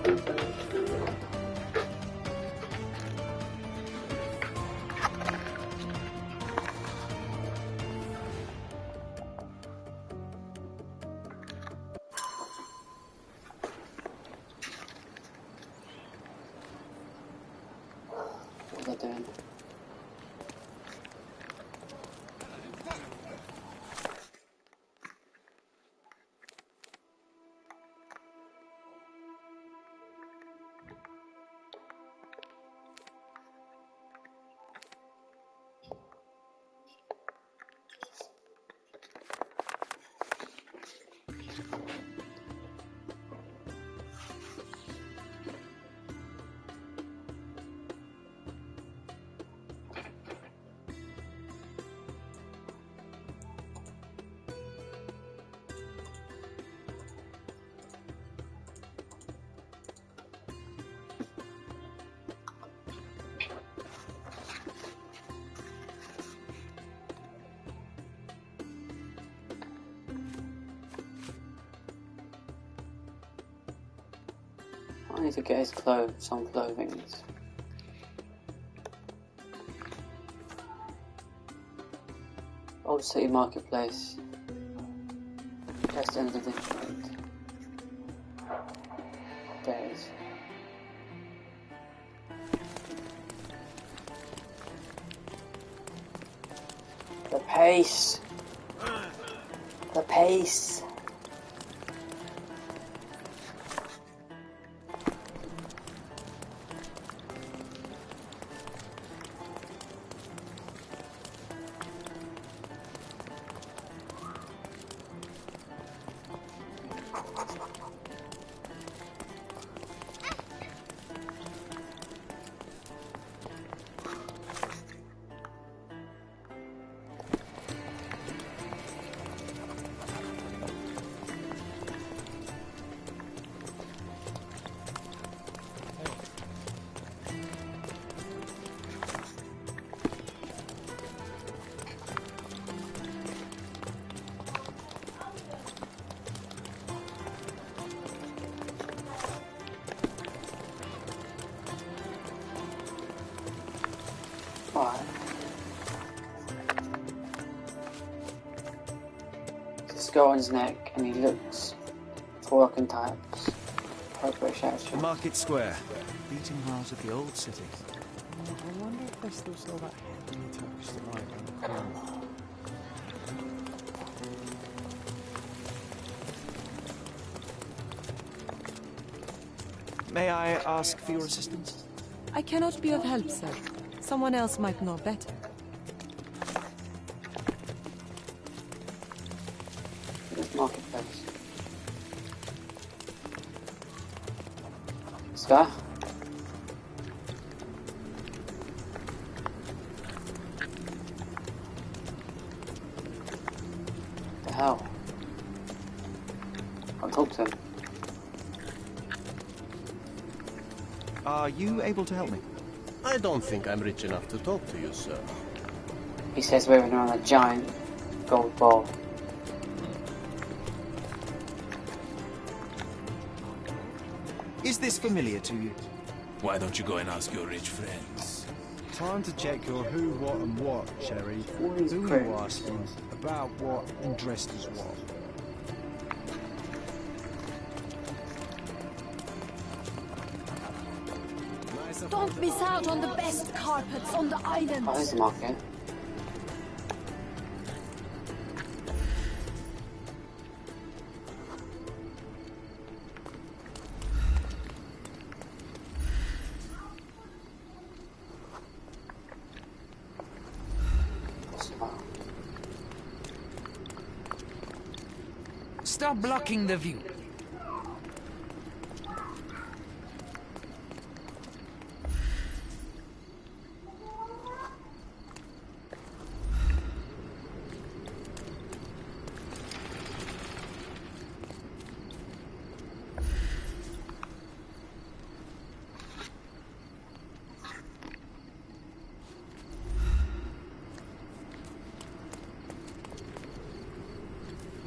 What are they doing? I need to get his clothes, some clothing. Old City Marketplace. Best end of the district. There it is. The pace! The pace! Alright. There's a skull on his neck and he looks for working types. Appropriate shadow. Market Square. Beating heart of the old city. I wonder if they still sell that heavy toast right on the corner. May I ask for your assistance? I cannot be of help, sir. Someone else might know better. This marketplace. This guy? The hell? I'll talk to him. Are you able to help me? I don't think I'm rich enough to talk to you, sir. He says waving around a giant gold ball. Is this familiar to you? Why don't you go and ask your rich friends? Time to check your who, what, and what, Cherry. All these Who are crates. you asking? About what and dressed as what? Don't miss out on the best carpets on the island. Oh, there's the market. Stop blocking the view.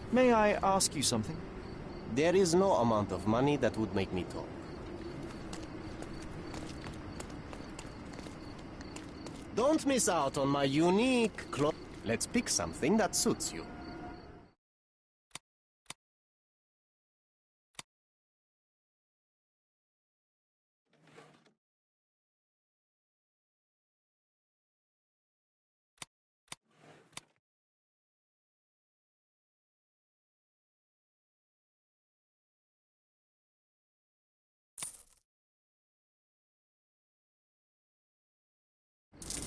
May I ask you something? There is no amount of money that would make me talk. Don't miss out on my unique clo- Let's pick something that suits you.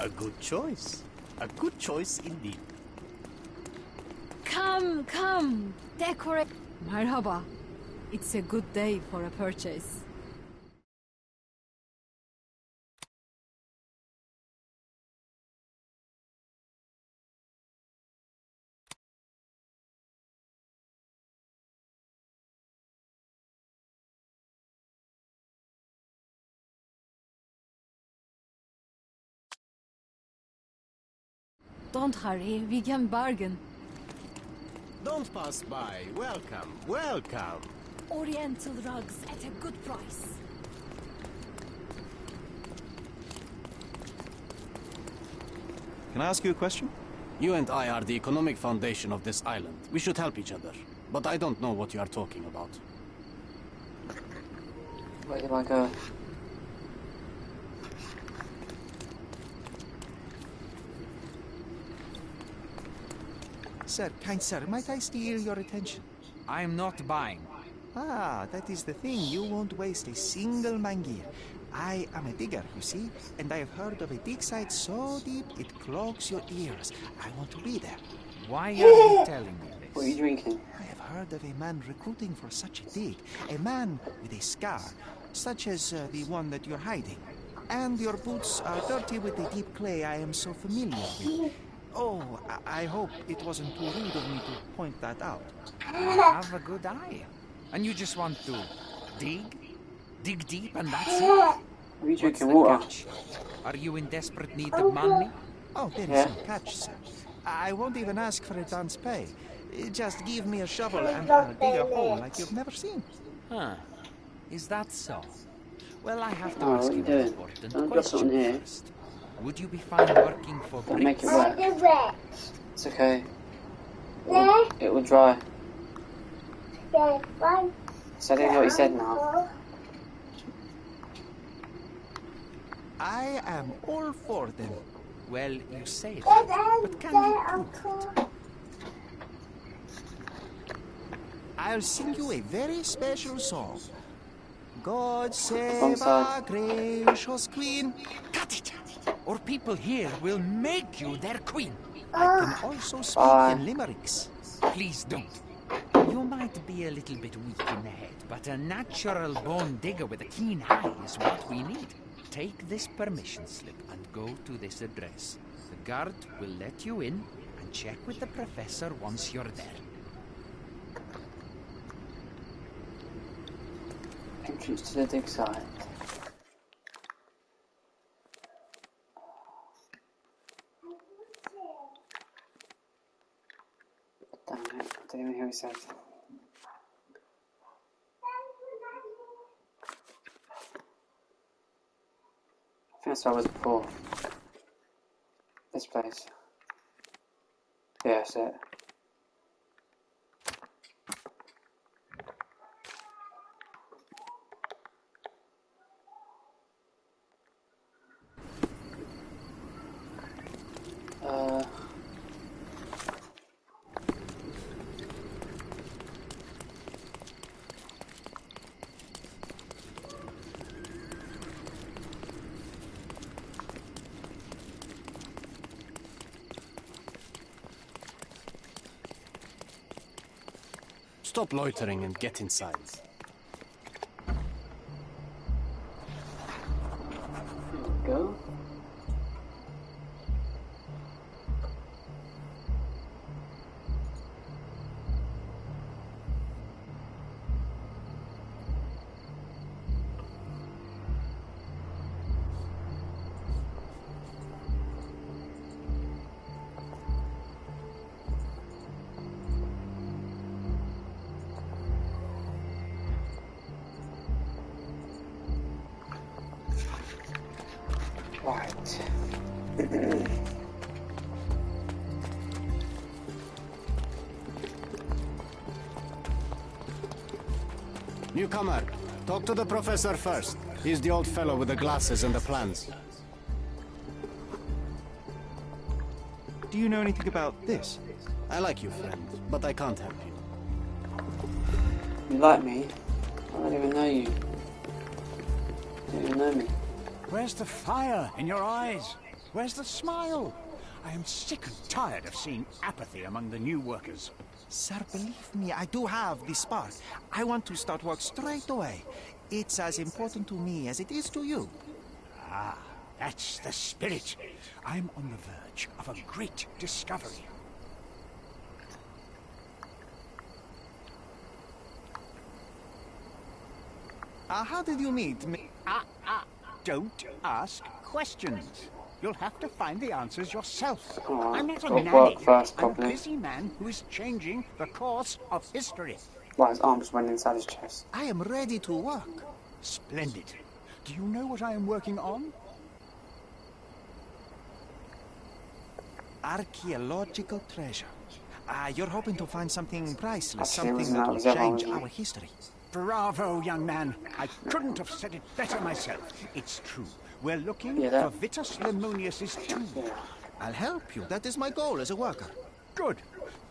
A good choice. A good choice indeed. Come, come. Decorate. Merhaba. It's a good day for a purchase. Don't hurry, we can bargain. Don't pass by. Welcome, welcome. Oriental rugs at a good price. Can I ask you a question? You and I are the economic foundation of this island. We should help each other. But I don't know what you are talking about. Where do I go? Sir, kind sir, might I steal your attention? I am not buying. Ah, that is the thing. You won't waste a single mangear. I am a digger, you see, and I have heard of a dig site so deep it clogs your ears. I want to be there. Why are you telling me What are you this? drinking? I have heard of a man recruiting for such a dig. A man with a scar, such as the one that you're hiding. And your boots are dirty with the deep clay I am so familiar with. Oh, I hope it wasn't too rude of me to point that out. You have a good eye. And you just want to dig? Dig deep and that's it? Are you What's drinking the water? catch? Are you in desperate need of money? Oh, there is Yeah. no catch, sir. I won't even ask for a dance pay. Just give me a shovel and I'll dig a hole like you've never seen. Huh. Is that so? Well, I have to Oh, ask what are you you an doing? important Don't drop it on question here. first. Would you be fine working for Don't make it bricks? wet. It's okay. It will dry. So I didn't know what you said now. I am all for them. Well, you say that, but can you prove it? I'll sing you a very special song. God Wrong save side. our gracious queen. Cut it! Or people here will make you their queen. I can also speak Bye. in limericks. Please don't. You might be a little bit weak in the head, but a natural born digger with a keen eye is what we need. Take this permission slip and go to this address. The guard will let you in and check with the professor once you're there. Entrance to the dig site. Damn it, I didn't even hear what he said. I think that's where I was before. This place. Yeah, that's it. Stop loitering and get inside. There we go. Newcomer, talk to the professor first. He's the old fellow with the glasses and the plans. Do you know anything about this? I like you, friend, but I can't help you. You like me? I don't even know you. You don't even know me. Where's the fire in your eyes? Where's the smile? I am sick and tired of seeing apathy among the new workers. Sir, believe me, I do have the spark. I want to start work straight away. It's as important to me as it is to you. Ah, that's the spirit. I'm on the verge of a great discovery. How did you meet me? Don't ask questions. You'll have to find the answers yourself. Oh, I'm not a got nanny. work first, I'm a probably. busy man who is changing the course of history. Well, his arms went inside his chest. I am ready to work. Splendid. Do you know what I am working on? Archaeological treasure. You're hoping to find something priceless, Actually, something that will wasn't that change was our history. Bravo, young man. I couldn't have said it better myself. It's true. We're looking Yeah, that- for Vitus Lemonius's tomb. Yeah. I'll help you. That is my goal as a worker. Good.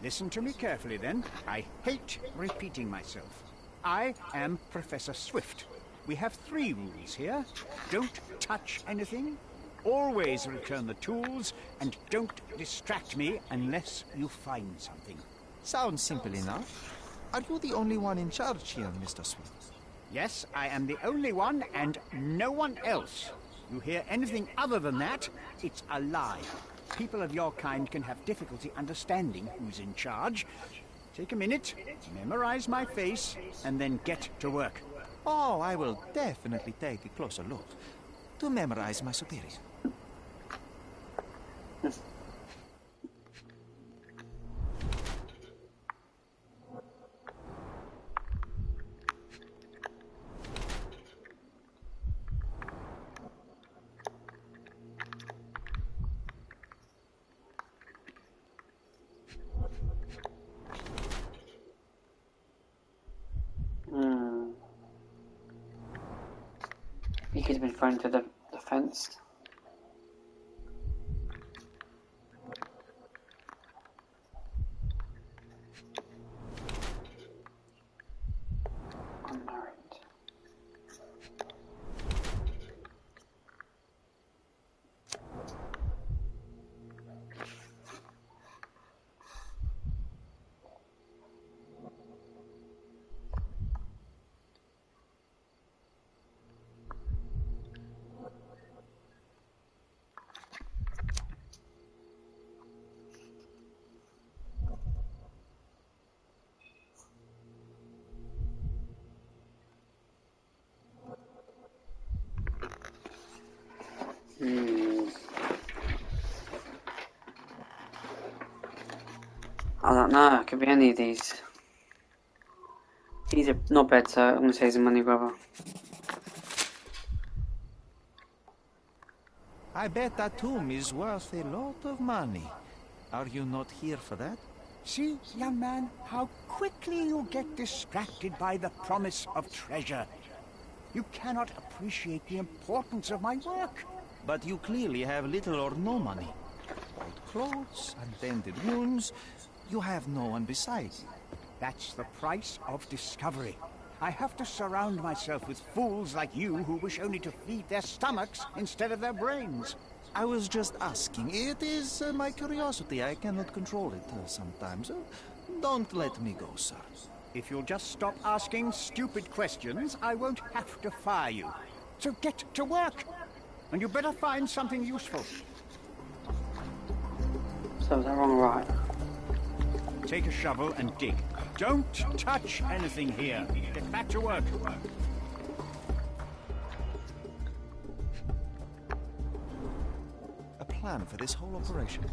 Listen to me carefully, then. I hate repeating myself. I am Professor Swift. We have 3 rules here. Don't touch anything, always return the tools, and don't distract me unless you find something. Sounds simple enough. Are you the only one in charge here, Mr. Swift? Yes, I am the only one and no one else. You hear anything other than that, it's a lie. People of your kind can have difficulty understanding who's in charge. Take a minute, memorize my face, and then get to work. Oh, I will definitely take a closer look to memorize my superior. He could have been thrown to the fence. Unmarried. I don't know, it could be any of these. He's not bad, so I'm going to say he's a money grabber. I bet that tomb is worth a lot of money. Are you not here for that? See, young man, how quickly you get distracted by the promise of treasure. You cannot appreciate the importance of my work. But you clearly have little or no money. Old clothes, untended wounds. You have no one beside you. That's the price of discovery. I have to surround myself with fools like you who wish only to feed their stomachs instead of their brains. I was just asking. It is my curiosity. I cannot control it sometimes. Don't let me go, sir. If you'll just stop asking stupid questions, I won't have to fire you. So get to work. And you better find something useful. So is that wrong or right? Take a shovel and dig. Don't touch anything here. Get back to work. A plan for this whole operation.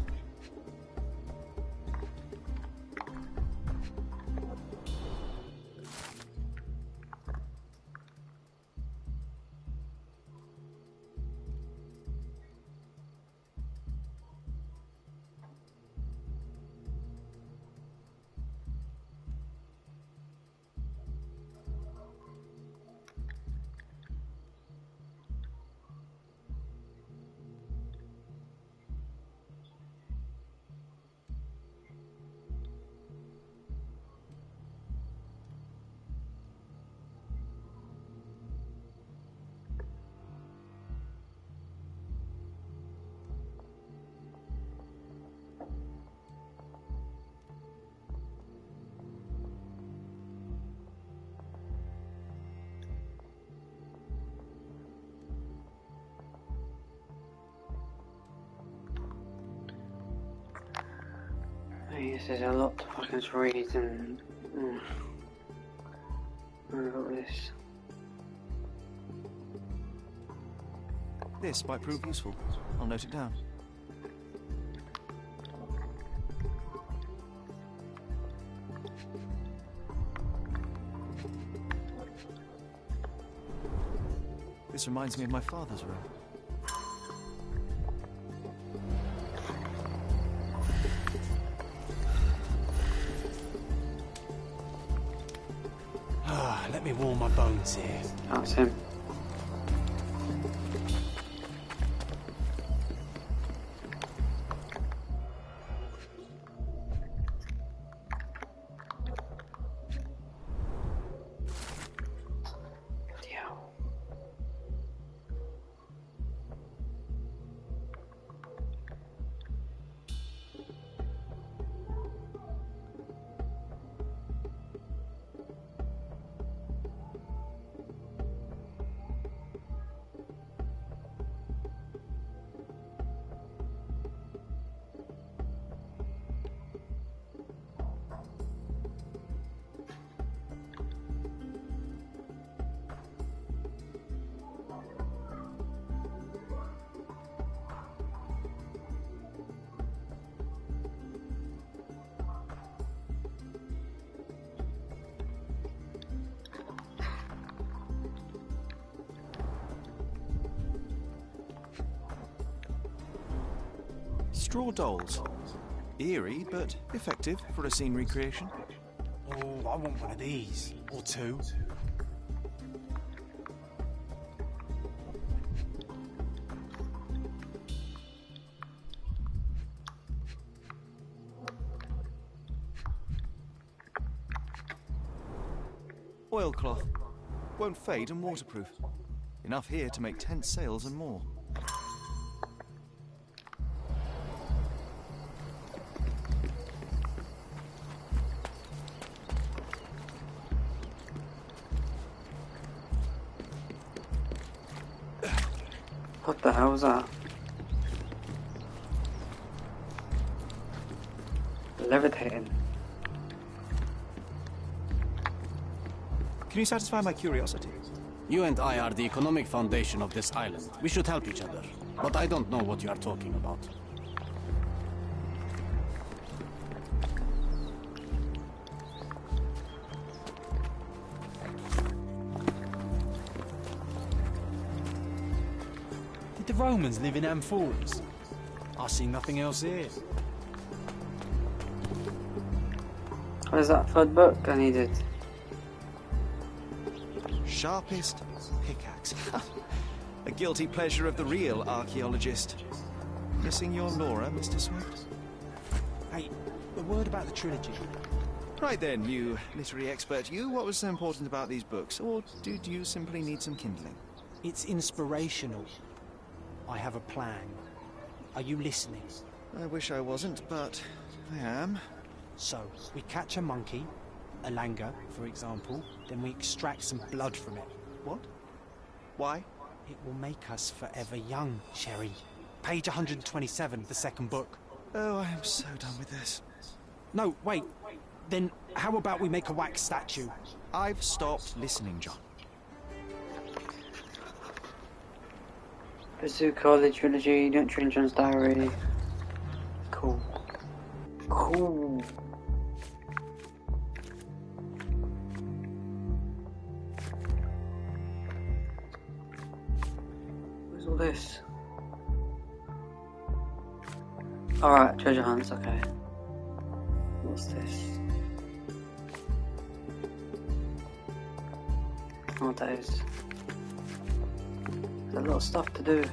Yes, there's a lot to fucking read and... I've got this. This might prove useful. I'll note it down. This reminds me of my father's room. Let me warm my bones here. That's him. Straw dolls. Eerie, but effective for a scene recreation. Oh, I want one of these. Or two. Oilcloth. Won't fade and waterproof. Enough here to make tent sails and more. What the hell was that? Levitating. Can you satisfy my curiosity? You and I are the economic foundation of this island. We should help each other. But I don't know what you are talking about. Did the Romans live in amphoras? I see nothing else here. Where's that third book I needed? Sharpest pickaxe. A guilty pleasure of the real archaeologist. Missing your Laura, Mr. Swift? Hey, a word about the trilogy. Right then, you literary expert. What was so important about these books? Or did you simply need some kindling? It's inspirational. I have a plan. Are you listening? I wish I wasn't, but I am. So, we catch a monkey, a langur, for example, then we extract some blood from it. What? Why? It will make us forever young, Sherry. Page 127, the second book. Oh, I am so done with this. No, wait. Then how about we make a wax statue? I've stopped listening, John. Bazooka, the trilogy, Don't Train John's Diary. Cool. Cool. Where's all this? Alright, treasure hunts, okay. What's this? I don't know what that is. There's a lot of stuff to do.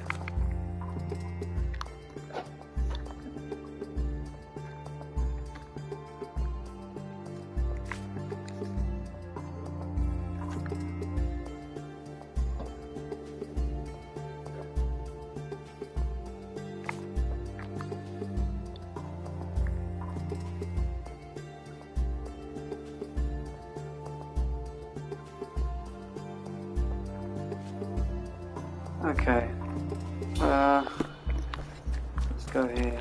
Okay. Let's go here.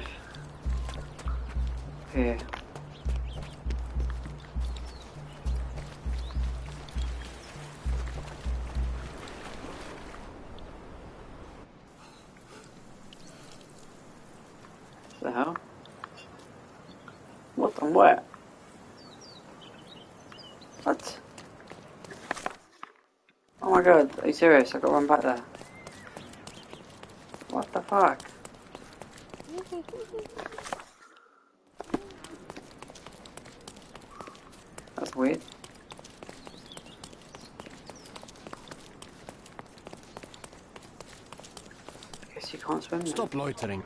Here. hell? What? I'm wet. What? Oh my god, are you serious? I gotta run back there. What the fuck? That's weird. I guess you can't swim then. Stop loitering.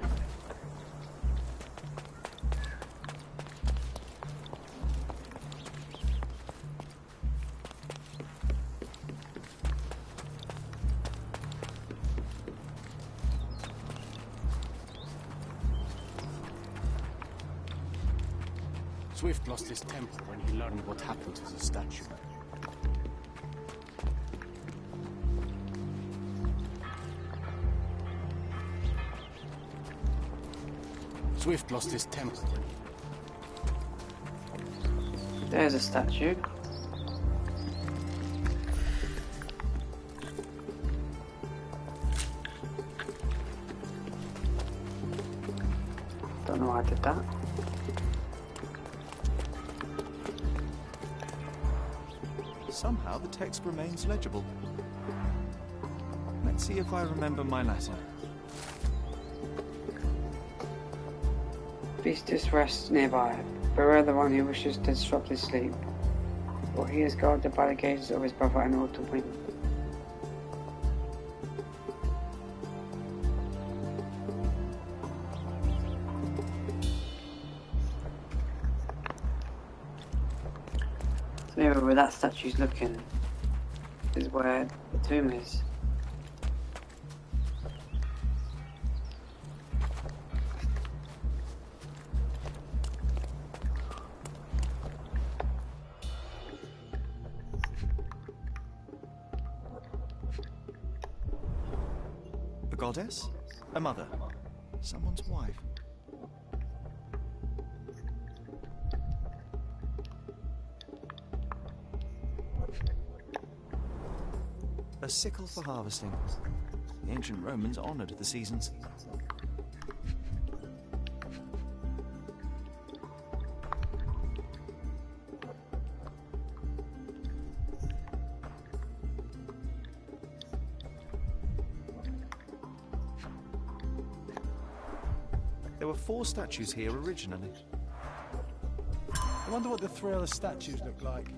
Swift lost his temper when he learned what happened to the statue. Swift lost his temper. There's a statue. Don't know why I did that. Somehow the text remains legible. Let's see if I remember my Latin. Beastus rests nearby. Beware the one who wishes to disrupt his sleep, for he is guarded by the gazes of his brother in order to win. So maybe where that statue's looking is where the tomb is. A goddess? A mother? Someone's wife? A sickle for harvesting. The ancient Romans honoured the seasons. There were 4 statues here originally. I wonder what the 3 other statues look like.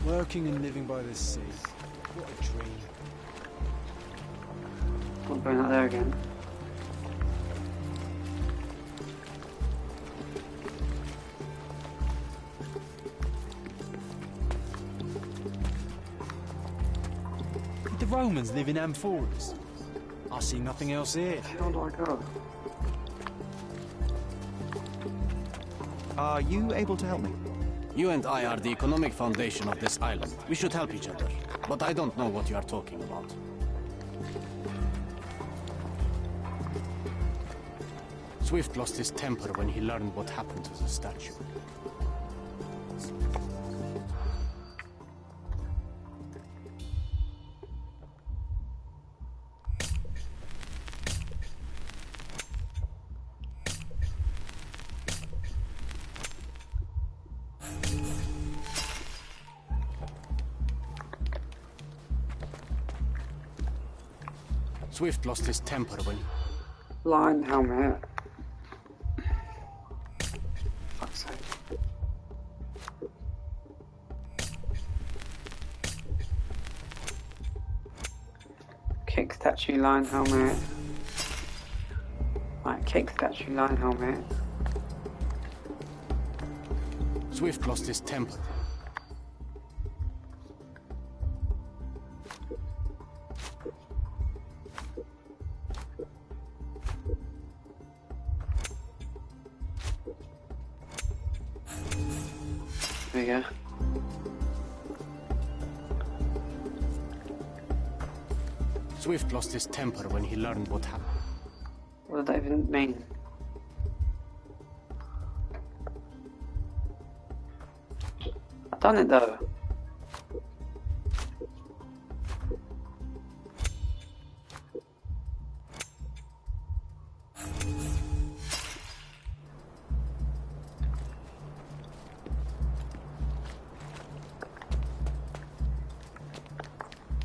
Working and living by the sea. What a dream. I'm going out there again. Did the Romans live in amphoras? I see nothing else here. How do I go? Are you able to help me? You and I are the economic foundation of this island. We should help each other. But I don't know what you are talking about. Swift lost his temper when he learned what happened to the statue. Swift lost his temper when... Lion helmet. Kick statue line helmet. Right, kick statue line helmet. Swift lost his temper. There we go. Swift lost his temper when he learned what happened. What did that even mean? I've done it though.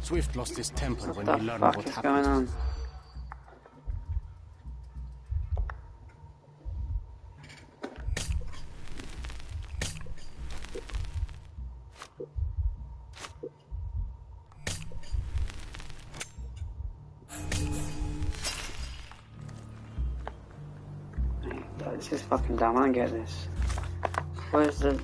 Swift lost his temper when What he the learned fuck what is happened. going on? This is fucking dumb, I don't get this. Where's the...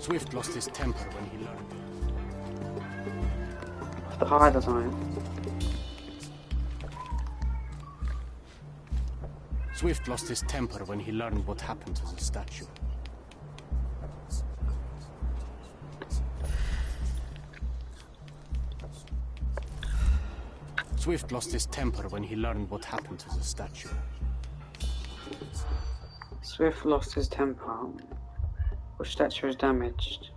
Swift lost his temper when he learned. the hide or something? Swift lost his temper when he learned what happened to the statue. Swift lost his temper when he learned what happened to the statue. Swift lost his temper. Which statue is damaged?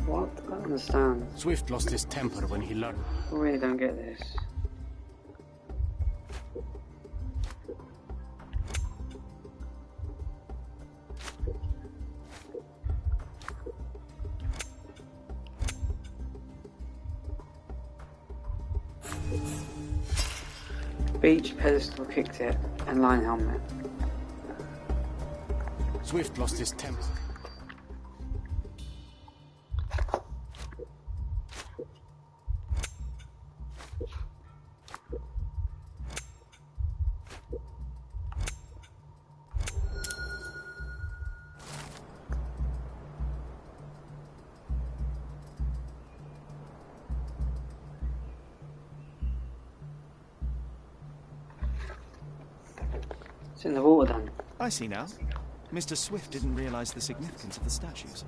What? I don't understand. Swift lost his temper when he learned. I really don't get this. Beach pedestal kicked it and line helmet. Swift lost his temper. It's in the water then. I see now. Mr. Swift didn't realize the significance of the statues.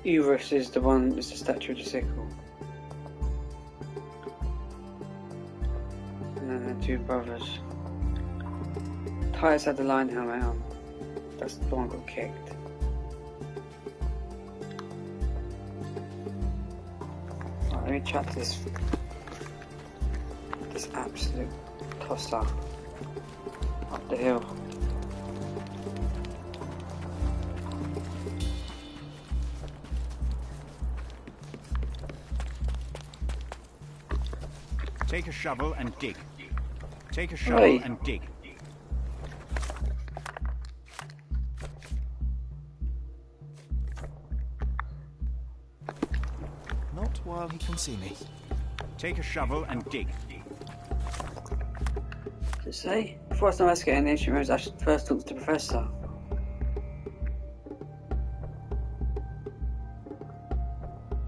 Eurus is the one, it's the statue of the sickle. And then the two brothers. Titus had the line helmet on. That's the one got kicked. Let me track this absolute tosser up the hill. Take a shovel and dig. Take a shovel and dig. Not while he can see me. Take a shovel and dig. To say, before I start investigating the ancient rooms, I should first talk to the professor.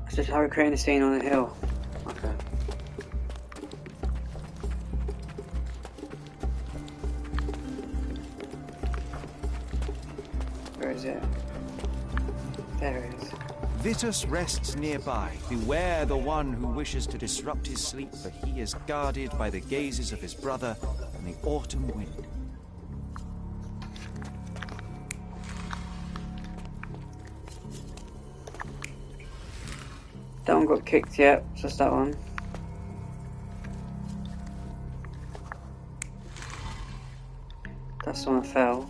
I should have creating a scene on the hill. Okay. Where is it? There it is. Vitus rests nearby. Beware the one who wishes to disrupt his sleep, for he is guarded by the gazes of his brother and the autumn wind. That one got kicked yet, just that one. That's the one that fell.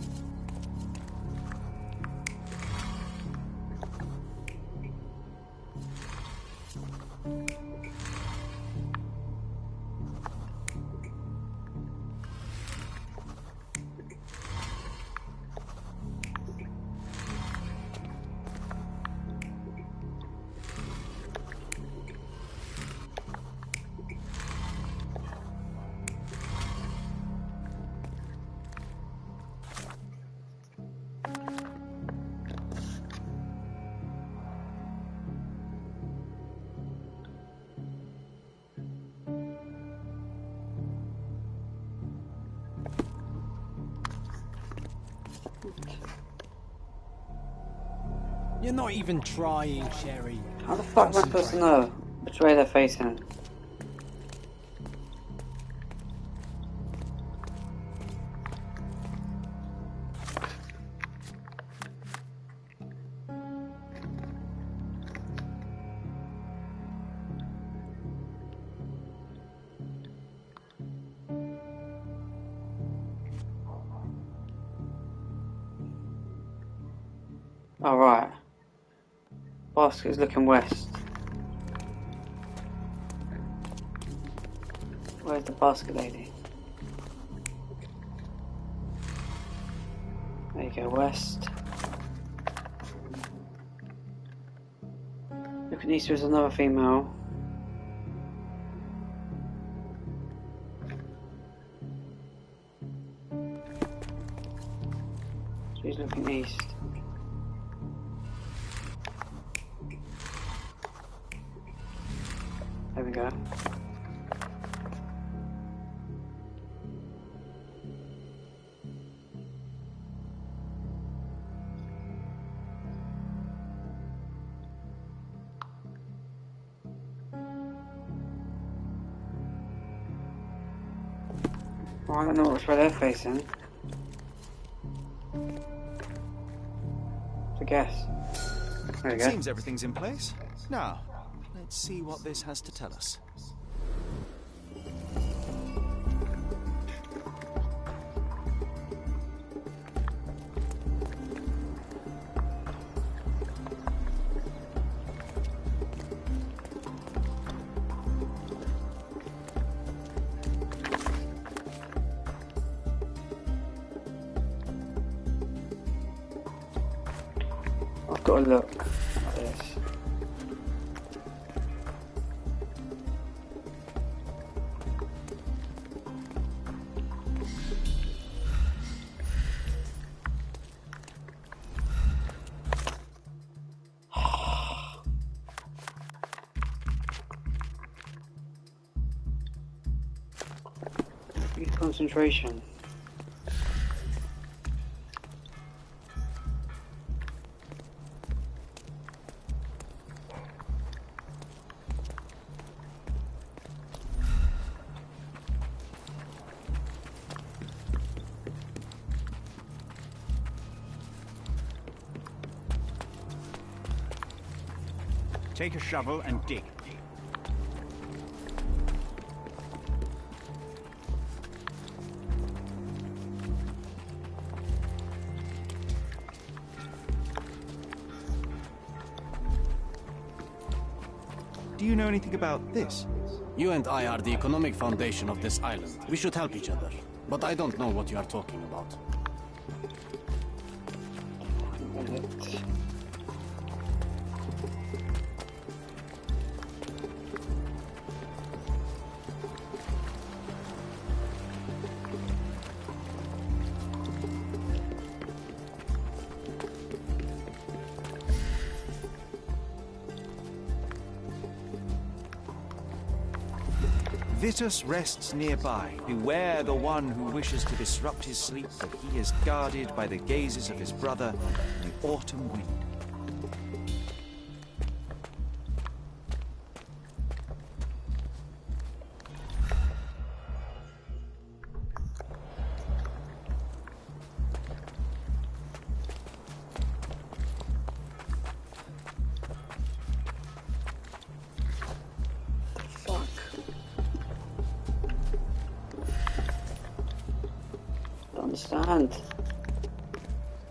You're not even trying, Sherry. How the fuck am I supposed to know which way they're facing? Alright. Basket is looking west. Where's the basket lady? There you go, west. Looking east, there's another female. She's looking east. There we go. Well, I don't know which way they're facing. To guess. There we go. Seems everything's in place. Now, let's see what this has to tell us. I've got to look at this. Use concentration. Take a shovel and dig. Do you know anything about this? You and I are the economic foundation of this island. We should help each other. But I don't know what you are talking about. Vitus rests nearby. Beware the one who wishes to disrupt his sleep, for he is guarded by the gazes of his brother, the autumn wind. Understand.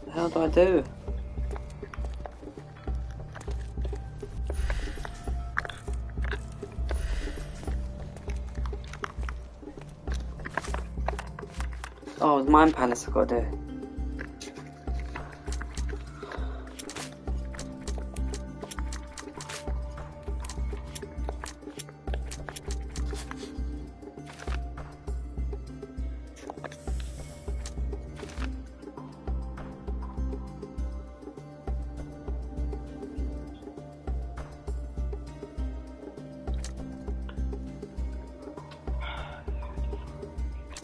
What the hell do I do? Oh, it's Mind Palace I've got to do.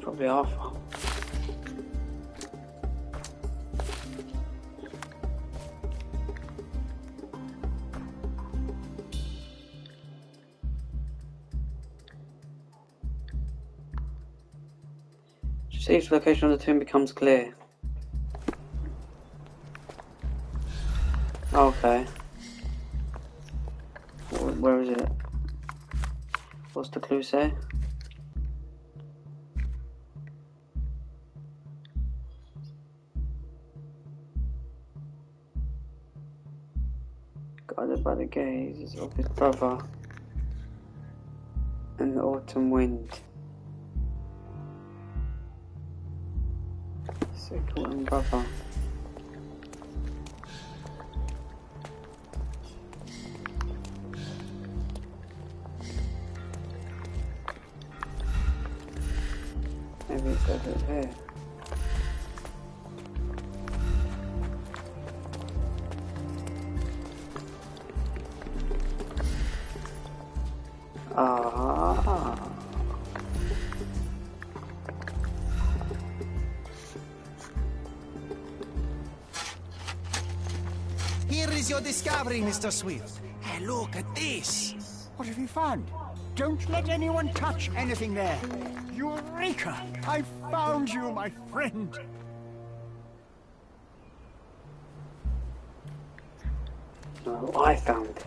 Probably awful. See if the location of the tomb becomes clear. Okay. Where is it? What's the clue say? Guided by the gazes of his brother and the autumn wind. Sickle and brother. Maybe it's over here. Ah. Here is your discovery, Mr. Swift. Hey, look at this. What have you found? Don't let anyone touch anything there. Eureka! I found you, my friend. No, I found it.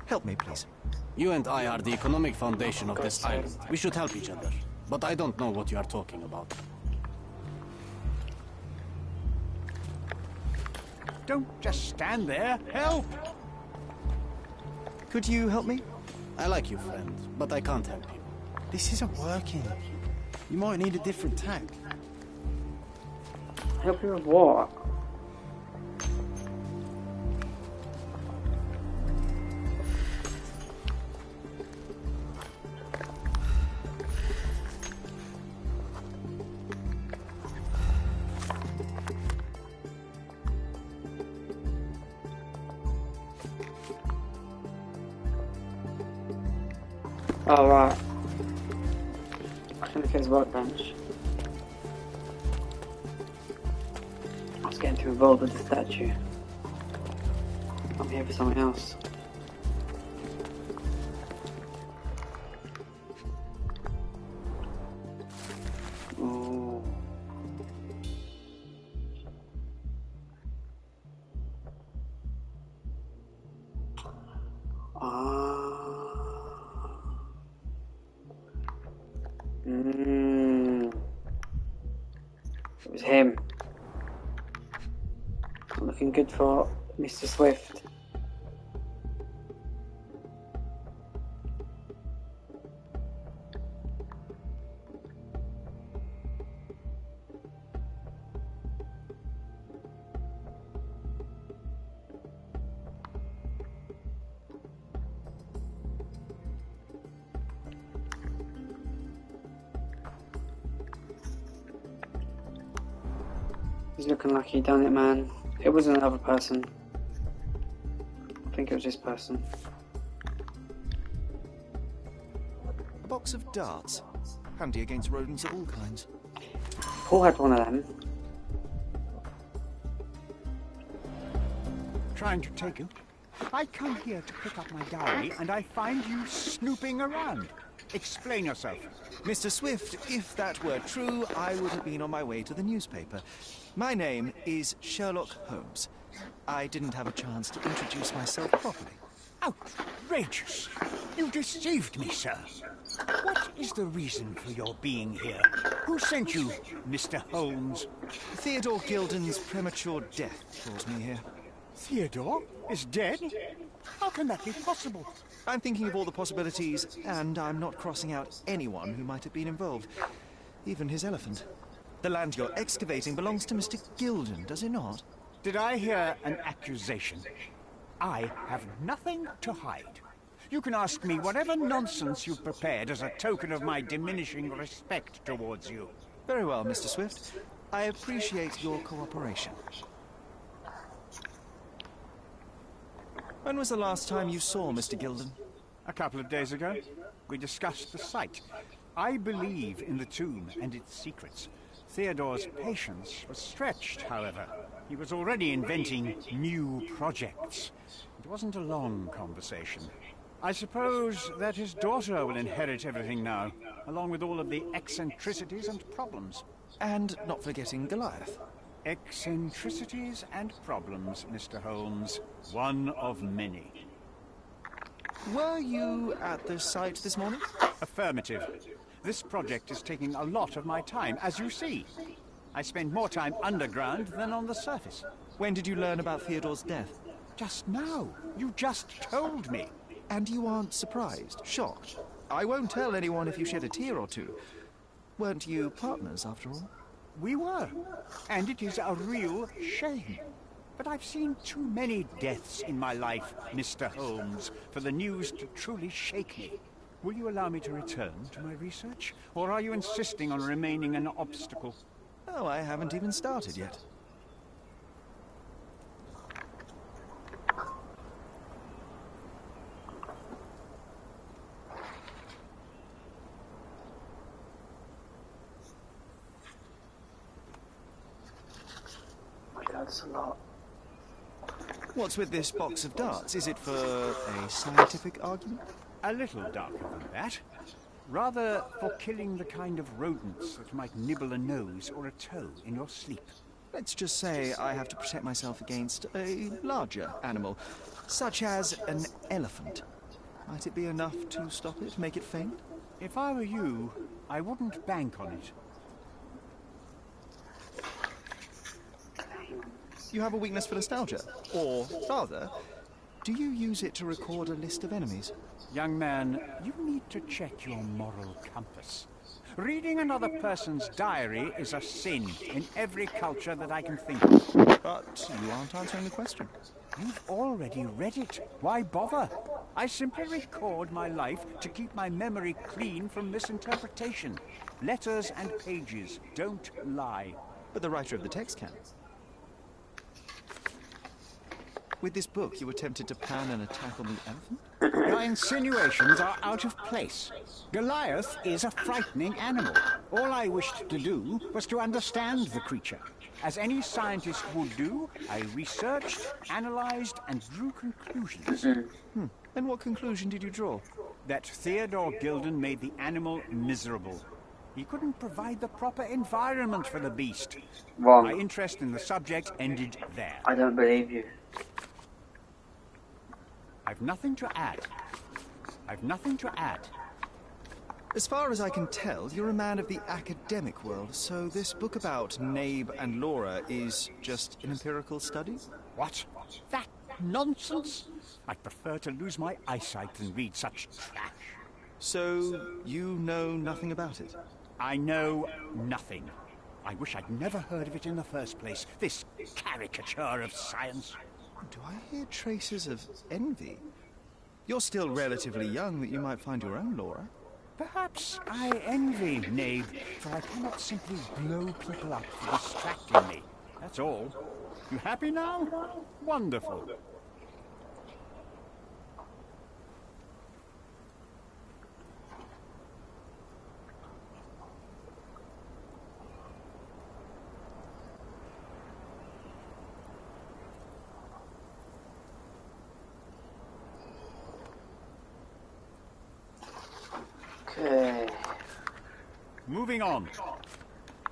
Help me, please. You and I are the economic foundation of this island. We should help each other. But I don't know what you are talking about. Don't just stand there. Help! Could you help me? I like you, friend, but I can't help you. This isn't working. You might need a different tack. Help you with what? Oh, right. I think it's workbench. I was getting too involved with the statue. I'm here for something else. Ooh. It was him. Not looking good for Mr. Swift. He's looking like he done it, man. It wasn't another person. I think it was this person. A box of darts. Handy against rodents of all kinds. Paul had one of them. Trying to take you? I come here to pick up my diary, and I find you snooping around. Explain yourself. Mr. Swift, if that were true, I would have been on my way to the newspaper. My name is Sherlock Holmes. I didn't have a chance to introduce myself properly. Outrageous! You deceived me, sir. What is the reason for your being here? Who sent you, Mr. Holmes? Theodore Gilden's premature death draws me here. Theodore is dead? How can that be possible? I'm thinking of all the possibilities, and I'm not crossing out anyone who might have been involved. Even his elephant. The land you're excavating belongs to Mr. Gilden, does it not? Did I hear an accusation? I have nothing to hide. You can ask me whatever nonsense you've prepared as a token of my diminishing respect towards you. Very well, Mr. Swift. I appreciate your cooperation. When was the last time you saw Mr. Gilden? A couple of days ago. We discussed the site. I believe in the tomb and its secrets. Theodore's patience was stretched, however. He was already inventing new projects. It wasn't a long conversation. I suppose that his daughter will inherit everything now, along with all of the eccentricities and problems. And not forgetting Goliath. Eccentricities and problems, Mr. Holmes. One of many. Were you at the site this morning? Affirmative. This project is taking a lot of my time, as you see. I spend more time underground than on the surface. When did you learn about Theodore's death? Just now. You just told me. And you aren't surprised, shocked? I won't tell anyone if you shed a tear or two. Weren't you partners, after all? We were. And it is a real shame. But I've seen too many deaths in my life, Mr. Holmes, for the news to truly shake me. Will you allow me to return to my research? Or are you insisting on remaining an obstacle? Oh, I haven't even started yet. That's a lot. What's with this box of darts? Is it for a scientific argument? A little darker than that. Rather for killing the kind of rodents that might nibble a nose or a toe in your sleep. Let's just say I have to protect myself against a larger animal, such as an elephant. Might it be enough to stop it, make it faint? If I were you, I wouldn't bank on it. You have a weakness for nostalgia. Or, rather, do you use it to record a list of enemies? Young man, you need to check your moral compass. Reading another person's diary is a sin in every culture that I can think of. But you aren't answering the question. You've already read it. Why bother? I simply record my life to keep my memory clean from misinterpretation. Letters and pages don't lie. But the writer of the text can. With this book, you attempted to plan an attack on the elephant? Your insinuations are out of place. Goliath is a frightening animal. All I wished to do was to understand the creature. As any scientist would do, I researched, analyzed, and drew conclusions. And what conclusion did you draw? That Theodore Gilden made the animal miserable. He couldn't provide the proper environment for the beast. Wrong. My interest in the subject ended there. I don't believe you. I've nothing to add. I've nothing to add. As far as I can tell, you're a man of the academic world, so this book about Nabe and Laura is just an empirical study? What? That nonsense? I'd prefer to lose my eyesight than read such trash. So, you know nothing about it? I know nothing. I wish I'd never heard of it in the first place, this caricature of science. Do I hear traces of envy? You're still relatively young that you might find your own Laura. Perhaps I envy Nabe, for I cannot simply blow people up for distracting me. That's all. You happy now? Wonderful. Okay. Moving on.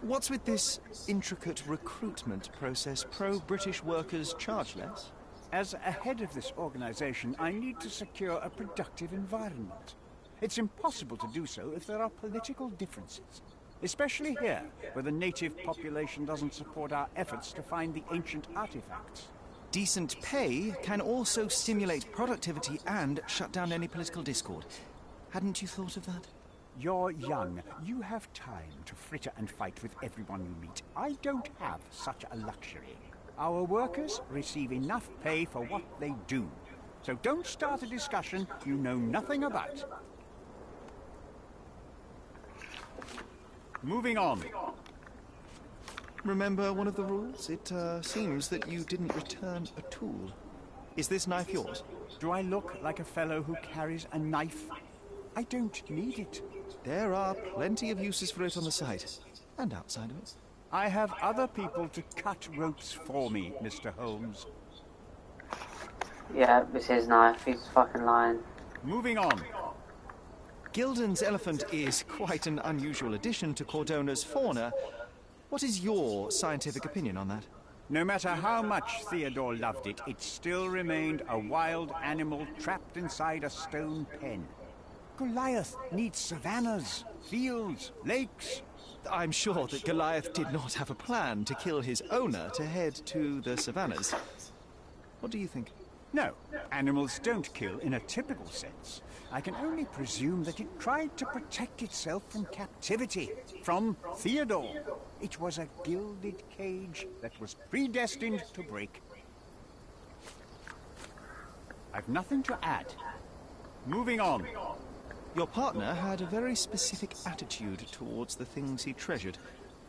What's with this intricate recruitment process? Pro-British workers charge less? As a head of this organization, I need to secure a productive environment. It's impossible to do so if there are political differences. Especially here, where the native population doesn't support our efforts to find the ancient artifacts. Decent pay can also stimulate productivity and shut down any political discord. Hadn't you thought of that? You're young. You have time to fritter and fight with everyone you meet. I don't have such a luxury. Our workers receive enough pay for what they do. So don't start a discussion you know nothing about. Moving on. Remember one of the rules? It seems that you didn't return a tool. Is this knife yours? Do I look like a fellow who carries a knife? I don't need it. There are plenty of uses for it on the site, and outside of it. I have other people to cut ropes for me, Mr. Holmes. Yeah, it's his knife. He's fucking lying. Moving on. Gilden's elephant is quite an unusual addition to Cordona's fauna. What is your scientific opinion on that? No matter how much Theodore loved it, it still remained a wild animal trapped inside a stone pen. Goliath needs savannas, fields, lakes. I'm sure that Goliath did not have a plan to kill his owner to head to the savannas. What do you think? No, animals don't kill in a typical sense. I can only presume that it tried to protect itself from captivity, from Theodore. It was a gilded cage that was predestined to break. I've nothing to add. Moving on. Your partner had a very specific attitude towards the things he treasured.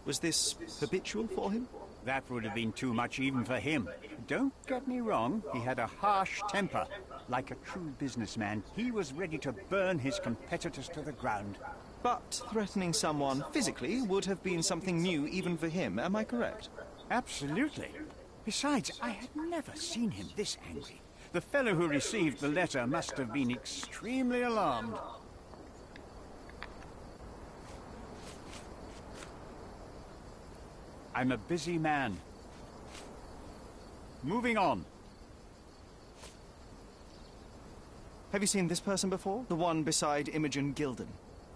Was this habitual for him? That would have been too much even for him. Don't get me wrong, he had a harsh temper. Like a true businessman, he was ready to burn his competitors to the ground. But threatening someone physically would have been something new even for him, am I correct? Absolutely. Besides, I had never seen him this angry. The fellow who received the letter must have been extremely alarmed. I'm a busy man. Moving on. Have you seen this person before? The one beside Imogen Gilden?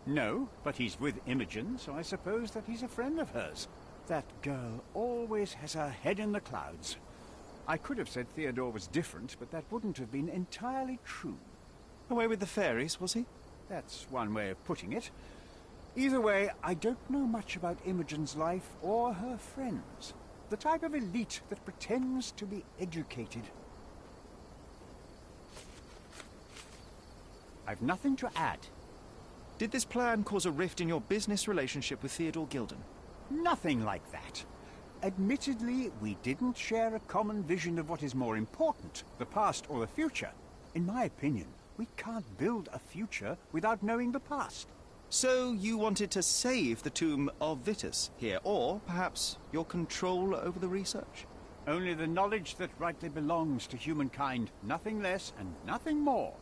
No, but he's with Imogen, so I suppose that he's a friend of hers. That girl always has her head in the clouds. I could have said Theodore was different, but that wouldn't have been entirely true. Away with the fairies, was he? That's one way of putting it. Either way, I don't know much about Imogen's life or her friends. The type of elite that pretends to be educated. I've nothing to add. Did this plan cause a rift in your business relationship with Theodore Gilden? Nothing like that. Admittedly, we didn't share a common vision of what is more important, the past or the future. In my opinion, we can't build a future without knowing the past. So you wanted to save the tomb of Vitus here, or perhaps your control over the research? Only the knowledge that rightly belongs to humankind, nothing less and nothing more.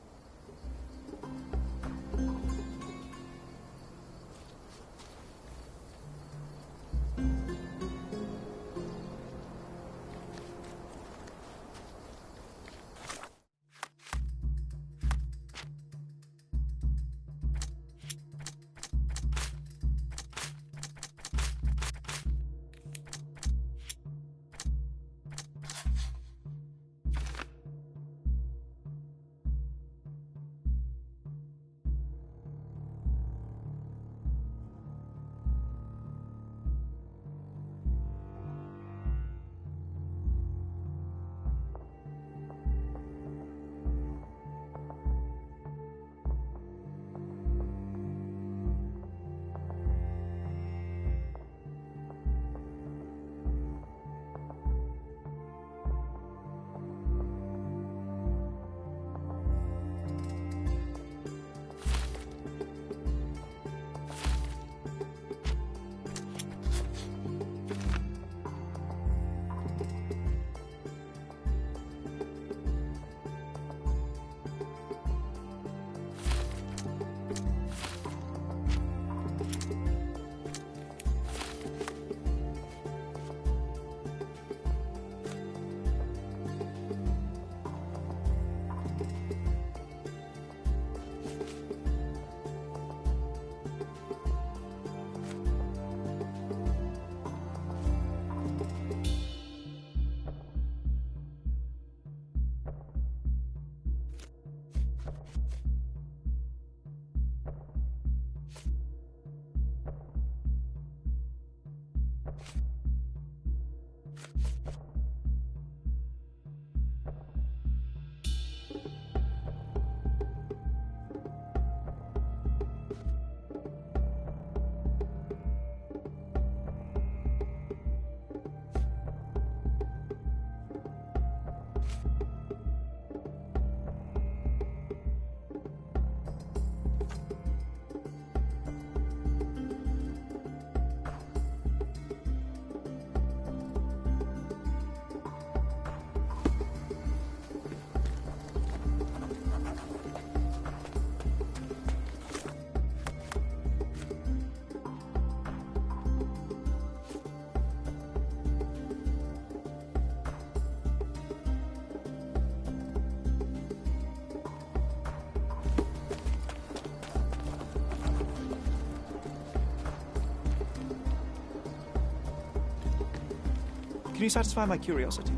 Can you satisfy my curiosity?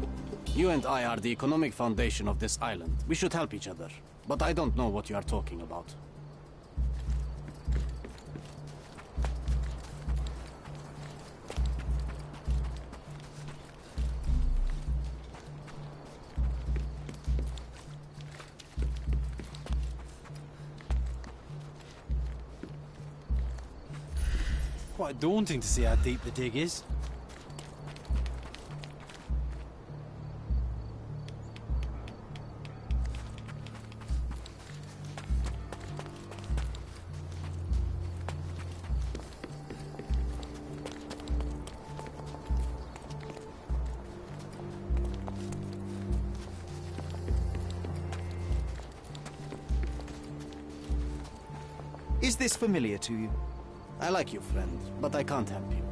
You and I are the economic foundation of this island. We should help each other. But I don't know what you are talking about. Quite daunting to see how deep the dig is. Is this familiar to you? I like you, friend, but I can't help you.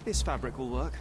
This fabric will work.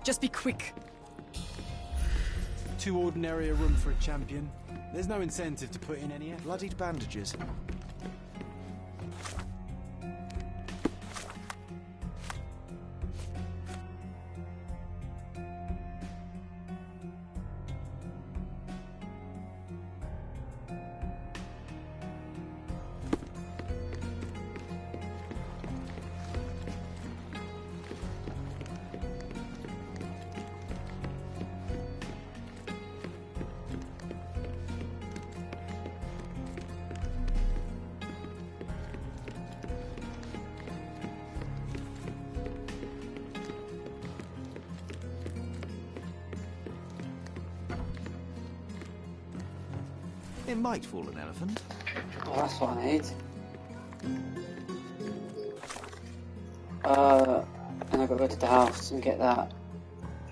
Just be quick. Too ordinary a room for a champion. There's no incentive to put in any effort. Bloodied bandages. It might fall an elephant. Oh, that's what I need. And I've got to go to the house and get that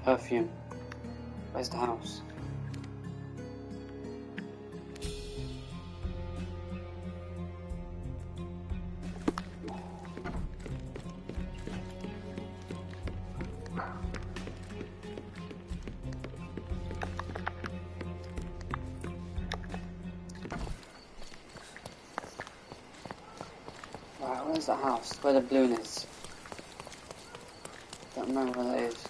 perfume. Where's the house? Right, where's the house? Where the balloon is? Don't remember where that is.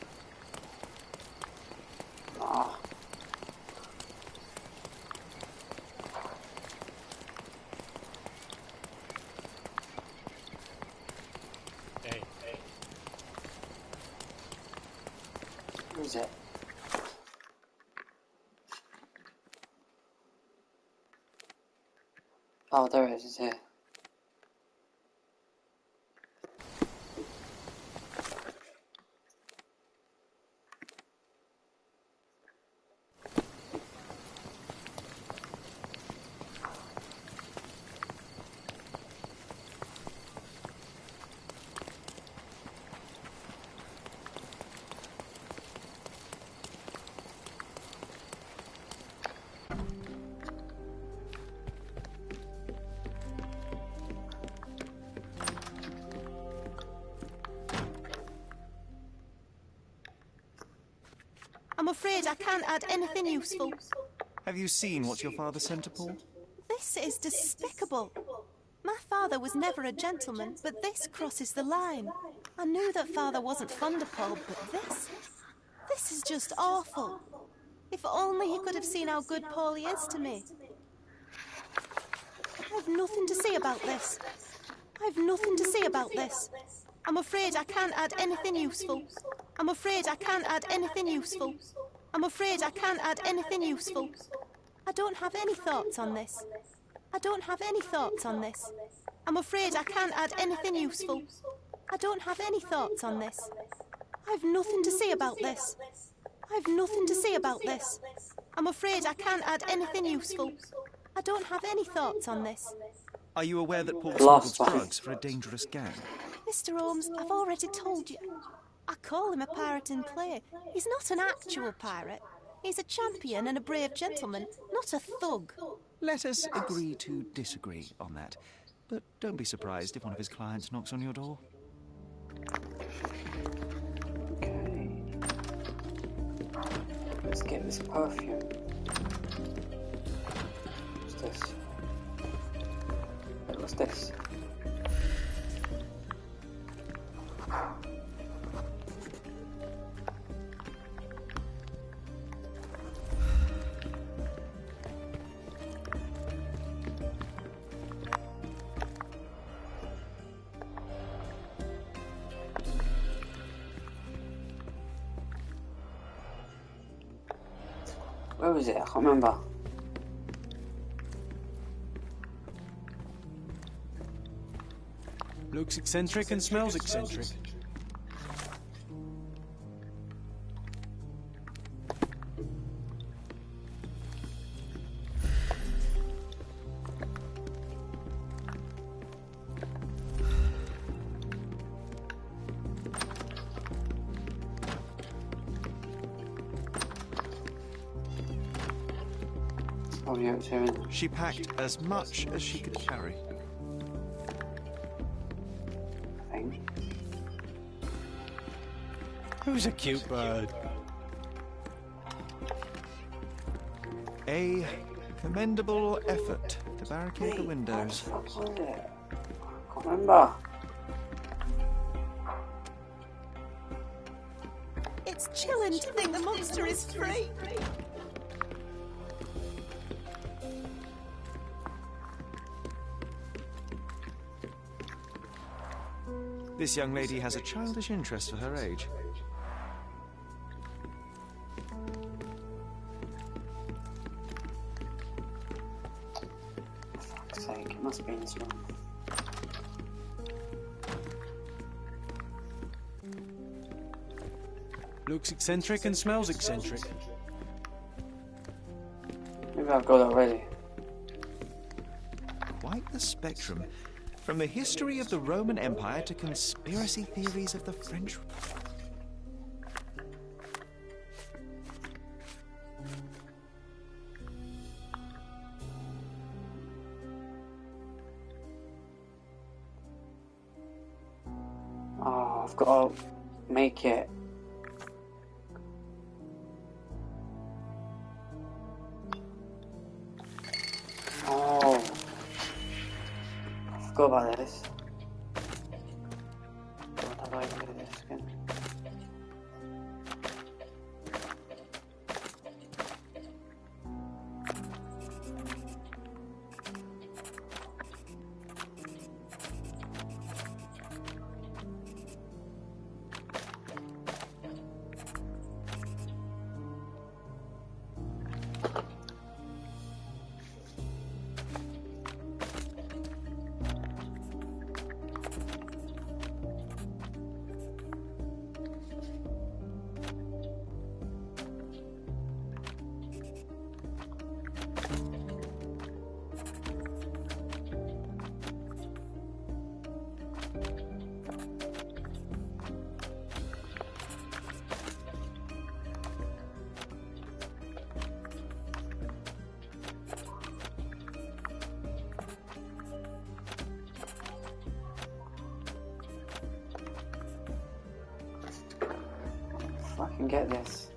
Where is it? Oh, there it is. It's here. I'm afraid I can't add anything useful. Have you seen what your father sent to Paul? This is despicable. My father was never a gentleman, but this crosses the line. I knew that father wasn't fond of Paul, but this is just awful. If only he could have seen how good Paulie is to me. I've nothing to say about this. I've nothing to say about this. I'm afraid I can't add anything useful. I'm afraid I can't add anything useful. I'm afraid I can't add anything useful. I don't have any thoughts on this. I don't have any thoughts on this. I'm afraid I can't add anything useful. I don't have any thoughts on this. I've nothing to say about this. I've nothing to say about this. I'm afraid I can't add anything useful. I don't have any thoughts on this. Are you aware that Paul Lost smuggles one. drugs for a dangerous gang? Mr. Holmes, I've already told you. I call him a pirate in play. He's not an actual pirate. He's a champion and a brave gentleman, not a thug. Let us agree to disagree on that. But don't be surprised if one of his clients knocks on your door. Okay. Let's get this perfume. What's this? What's this? Where was it? I can't remember. Looks eccentric and smells eccentric. Probably out here. She packed as much as she could carry. I think. Who's a cute bird? A commendable effort to barricade the windows. What the fuck was it? I can't remember. It's chilling to think the monster is free. This young lady has a childish interest for her age. For fuck's sake, it must be in this room. Looks eccentric and smells eccentric. Maybe I've got it already. Quite the spectrum. From the history of the Roman Empire to conspiracy theories of the French... Oh, I've got to make it. Oh, I forgot about this. What have I do this again? if I can get this.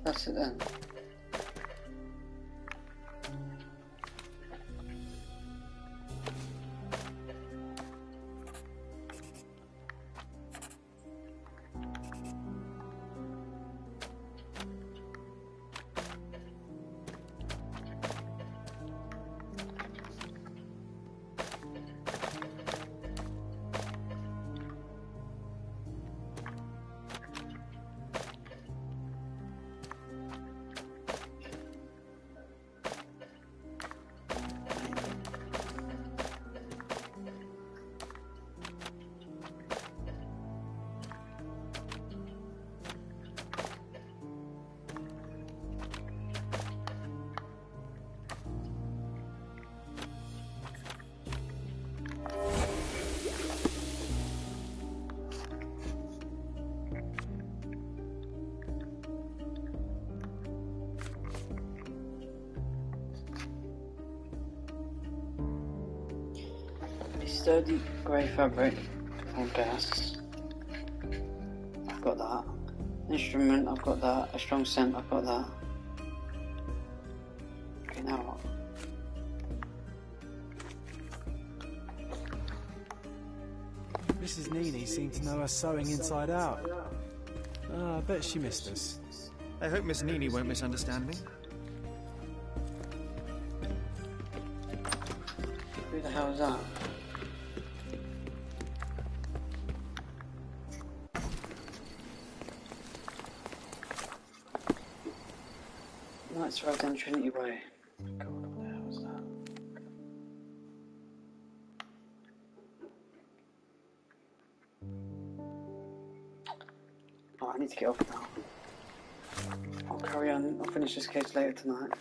That's it then. Sturdy grey fabric or gas. I've got that. Instrument, I've got that. A strong scent, I've got that. Okay, now what? Mrs. Nini seemed to know her sewing inside out. I bet she missed us. I hope Miss Nini won't misunderstand me. Who the hell is that? Knights Road down Trinity Way. God, what the hell is that? Oh, I need to get off now. I'll carry on. I'll finish this case later tonight.